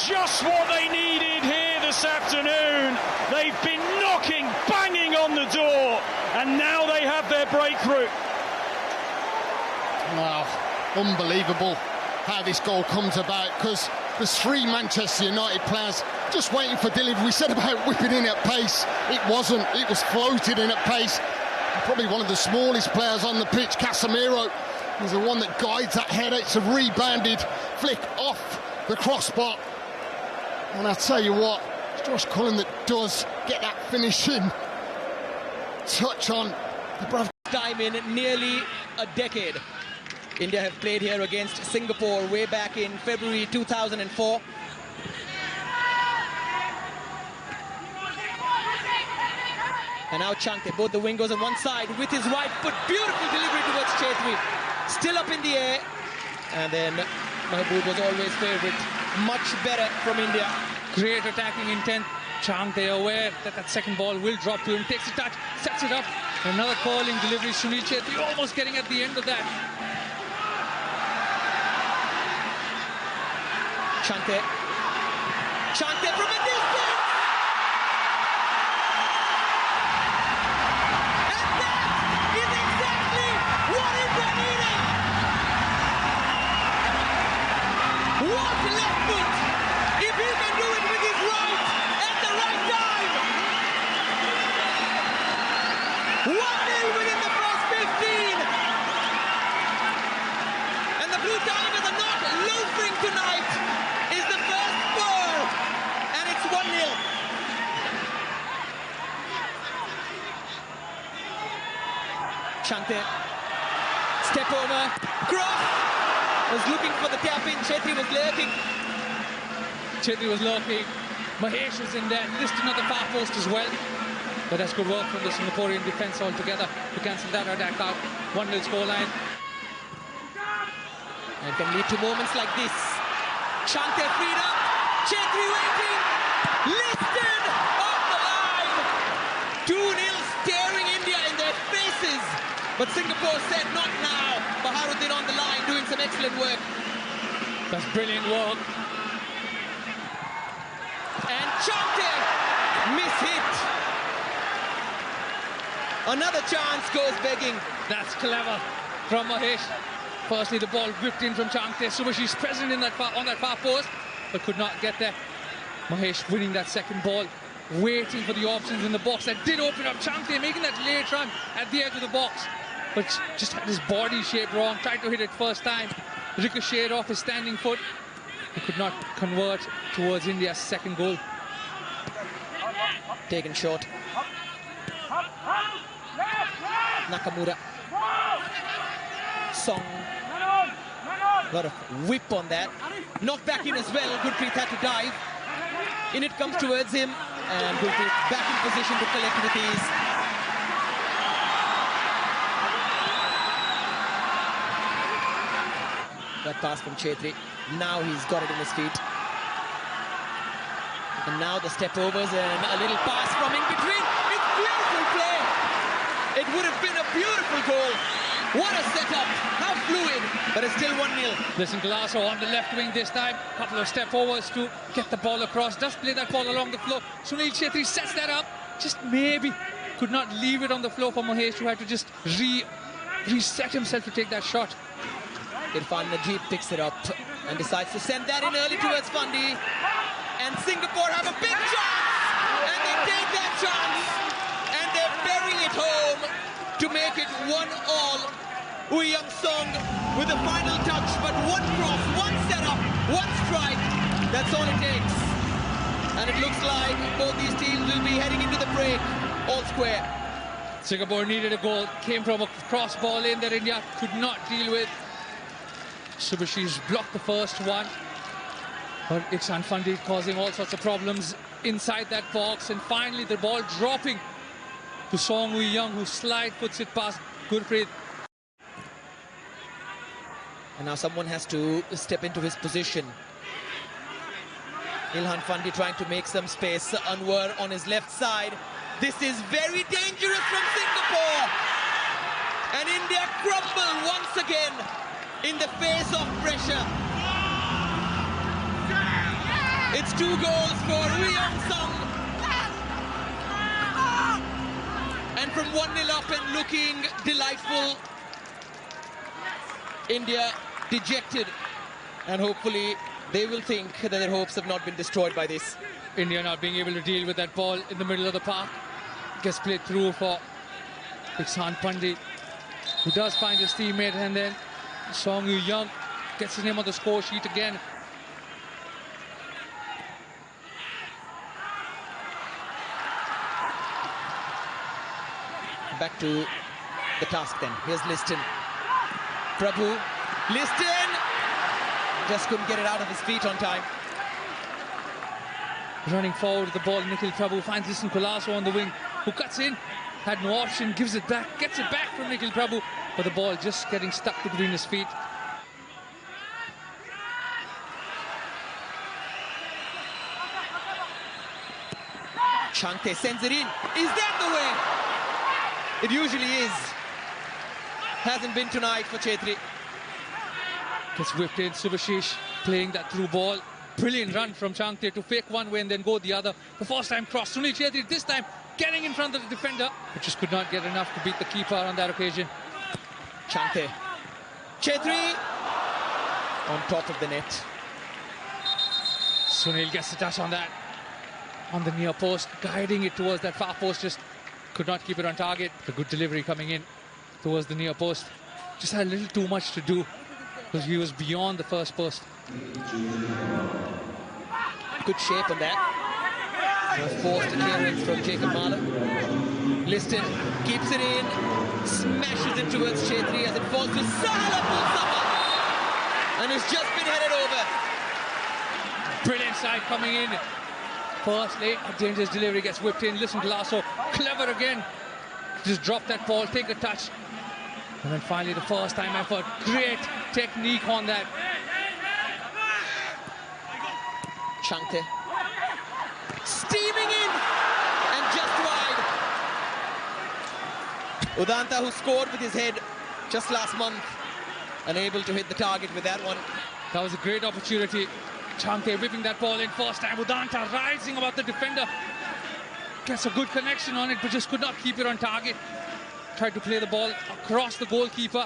just what they needed here this afternoon. They've been knocking, banging on the door, and now they have their breakthrough. Wow, unbelievable how this goal comes about, because there's three Manchester United players just waiting for delivery. We said about whipping in at pace. It wasn't. It was floated in at pace. Probably one of the smallest players on the pitch, Casemiro, is the one that guides that header. It's a rebounded flick off the crossbar. And I tell you what, it's Josh Cullen that does get that finishing touch on the Brav. Time in nearly a decade. India have played here against Singapore way back in February 2004. And now Chante, both the wingers on one side with his right foot. Beautiful delivery towards Chetri. Still up in the air. And then Mahbub was always favourite. Much better from India. Great attacking intent. Chante aware that that second ball will drop to him. Takes a touch, sets it up. Another calling delivery. Sunil Chetri almost getting at the end of that. Chante. Chante from a distance. And that is exactly what India needed. What left foot. If he can do it with his right at the right time. 1-0 within the first 15. And the Blue Tigers are not loafing tonight. Is the first ball, and it's 1-0. Chante, step over, cross, was looking for the tap in. Chetri was lurking. Chetri was lurking. Mahesh was in there, listed on the far post as well. But that's good work from the Singaporean defence altogether to cancel that attack out. 1-0 scoreline. And can lead to moments like this. Chante freed up, Chetri waiting, listed off the line. 2-0 staring India in their faces. But Singapore said not now. Baharuddin on the line doing some excellent work. That's brilliant work. And Chante miss-hit. Another chance goes begging. That's clever from Mahesh. Firstly, the ball whipped in from Chante. Subhashi's present in that on that far post, but could not get there. Mahesh winning that second ball, waiting for the options in the box. That did open up. Chante making that late run at the edge of the box, but just had his body shape wrong. Tried to hit it first time. Ricocheted off his standing foot. He could not convert towards India's second goal. Taken short. Nakamura. Song. Got a whip on that. Knocked back in as well. Gurpreet had to dive. In it comes towards him. And Gurpreet back in position to collect with ease. That pass from Chetri. Now he's got it in his feet. And now the step overs and a little pass from in between. It's beautiful play. It would have been a beautiful goal. What a setup. How fluid. But it's still 1-0. Listen, Galasso on the left wing this time. Couple of step overs to get the ball across. Does play that ball along the floor. Sunil Chetri sets that up. Just maybe could not leave it on the floor for Mahesh, who had to just reset himself to take that shot. Irfan Najib picks it up and decides to send that in early towards Fandi. And Singapore have a big chance. And they take that chance. And they're burying it home to make it 1-1. Young Song with the final touch, but one cross, one setup, one strike. That's all it takes. And it looks like both these teams will be heading into the break all square. Singapore needed a goal. Came from a cross ball in that India could not deal with. Subhashi's blocked the first one, but it's Fandi causing all sorts of problems inside that box. And finally the ball dropping to Song Young, who slide puts it past Gurpreet. And now someone has to step into his position. Ilhan Fandi trying to make some space. Anwar on his left side. This is very dangerous from Singapore. And India crumble once again in the face of pressure. It's 2 goals for Ryong-sung. And from 1-0 up and looking delightful, India dejected. And hopefully they will think that their hopes have not been destroyed by this. India not being able to deal with that ball in the middle of the park. Gets played through for Iksan Pandey, who does find his teammate, and then Song Yu-young gets his name on the score sheet again. Back to the task then. Here's Liston. Prabhu. Liston! Just couldn't get it out of his feet on time. Running forward with the ball, Nikhil Prabhu finds Liston Colasso on the wing, who cuts in, had no option, gives it back, gets it back from Nikhil Prabhu, but the ball just getting stuck between his feet. Changte sends it in. Is that the way? It usually is. Hasn't been tonight for Chetri. Gets whipped in, Subhashish playing that through ball. Brilliant run from Changte to fake one way and then go the other. The first time cross. Sunil Chetri this time getting in front of the defender, but just could not get enough to beat the keeper on that occasion. Changte. Chetri on top of the net. Sunil gets the touch on that. On the near post, guiding it towards that far post, just could not keep it on target. The good delivery coming in towards the near post. Just had a little too much to do because he was beyond the first post. Good shape on that. Forced clearance from Jacob Mahler. Liston keeps it in, smashes it towards Chetri as it falls to Salah Pulsama, and has just been headed over. Brilliant side coming in. Firstly, a dangerous delivery gets whipped in. Listen to Lasso, clever again. Just drop that ball, take a touch. And then finally the first time effort. Great technique on that. Changte steaming in and just wide. Udanta, who scored with his head just last month, unable to hit the target with that one. That was a great opportunity. Changte whipping that ball in first time. Udanta rising about the defender. Gets a good connection on it, but just could not keep it on target. Tried to play the ball across the goalkeeper.